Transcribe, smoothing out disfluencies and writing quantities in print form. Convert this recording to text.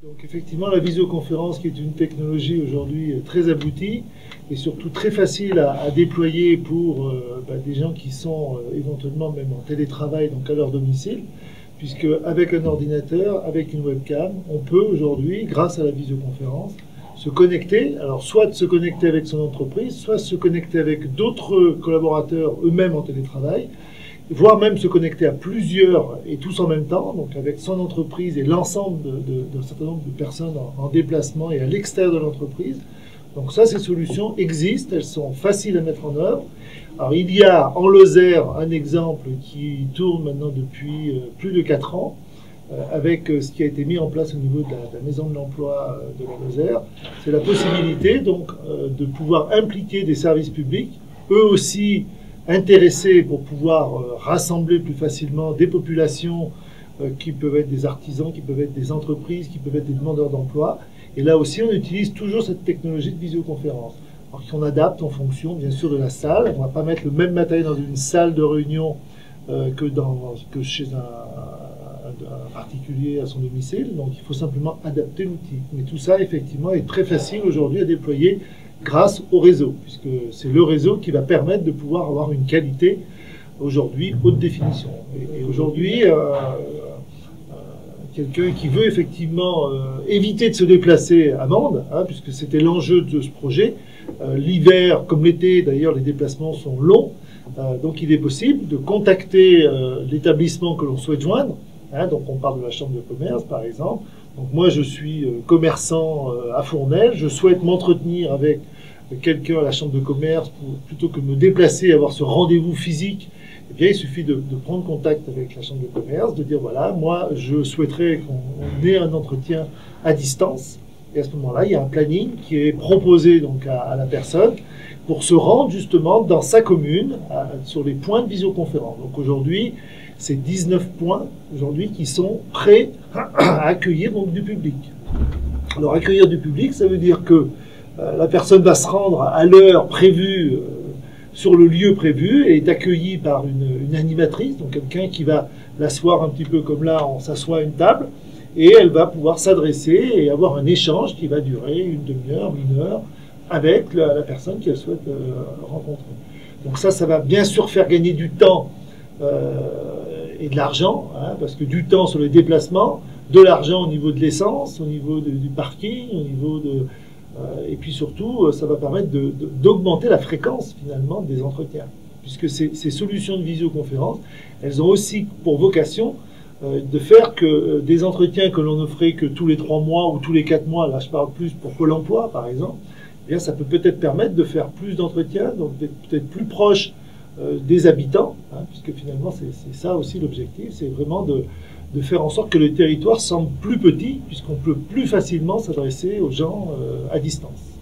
Donc effectivement, la visioconférence, qui est une technologie aujourd'hui très aboutie et surtout très facile à déployer pour des gens qui sont éventuellement même en télétravail, donc à leur domicile, puisque avec un ordinateur, avec une webcam, on peut aujourd'hui, grâce à la visioconférence, se connecter, alors soit se connecter avec son entreprise, soit se connecter avec d'autres collaborateurs eux-mêmes en télétravail, voire même se connecter à plusieurs et tous en même temps, donc avec son entreprise et l'ensemble d'un certain nombre de personnes en déplacement et à l'extérieur de l'entreprise. Donc ça, ces solutions existent, elles sont faciles à mettre en œuvre. Alors il y a en Lozère un exemple qui tourne maintenant depuis plus de 4 ans, avec ce qui a été mis en place au niveau de la maison de l'emploi de la Lozère. C'est la possibilité donc de pouvoir impliquer des services publics, eux aussi intéressés pour pouvoir rassembler plus facilement des populations qui peuvent être des artisans, qui peuvent être des entreprises, qui peuvent être des demandeurs d'emploi. Et là aussi, on utilise toujours cette technologie de visioconférence. Alors qu'on adapte en fonction, bien sûr, de la salle. On ne va pas mettre le même matériel dans une salle de réunion que chez un particulier à son domicile. Donc, il faut simplement adapter l'outil. Mais tout ça, effectivement, est très facile aujourd'hui à déployer grâce au réseau, puisque c'est le réseau qui va permettre de pouvoir avoir une qualité aujourd'hui haute définition. Et aujourd'hui, quelqu'un qui veut effectivement éviter de se déplacer à Mende, puisque c'était l'enjeu de ce projet, l'hiver comme l'été d'ailleurs, les déplacements sont longs, donc il est possible de contacter l'établissement que l'on souhaite joindre. Donc on parle de la chambre de commerce par exemple. Donc moi je suis commerçant à Fournel, je souhaite m'entretenir avec quelqu'un à la chambre de commerce plutôt que de me déplacer et avoir ce rendez-vous physique. Eh bien, il suffit de prendre contact avec la chambre de commerce, de dire voilà, moi je souhaiterais qu'on ait un entretien à distance. Et à ce moment-là, il y a un planning qui est proposé donc à la personne pour se rendre justement dans sa commune sur les points de visioconférence. Donc aujourd'hui, c'est 19 points aujourd'hui qui sont prêts à accueillir donc du public. Alors accueillir du public, ça veut dire que la personne va se rendre à l'heure prévue sur le lieu prévu et est accueillie par une animatrice, donc quelqu'un qui va l'asseoir un petit peu comme là, on s'assoit à une table, et elle va pouvoir s'adresser et avoir un échange qui va durer une demi-heure, 1 heure, avec la personne qu'elle souhaite rencontrer. Donc ça va bien sûr faire gagner du temps et de l'argent, parce que du temps sur les déplacements, de l'argent au niveau de l'essence, au niveau du parking, au niveau de... et puis surtout, ça va permettre d'augmenter la fréquence finalement des entretiens. Puisque ces solutions de visioconférence, elles ont aussi pour vocation de faire que des entretiens que l'on ne ferait que tous les 3 mois ou tous les 4 mois, là je parle plus pour Pôle emploi par exemple, eh bien ça peut peut-être permettre de faire plus d'entretiens, donc d'être peut-être plus proche des habitants, puisque finalement c'est ça aussi l'objectif, c'est vraiment de faire en sorte que le territoire semble plus petit, puisqu'on peut plus facilement s'adresser aux gens à distance.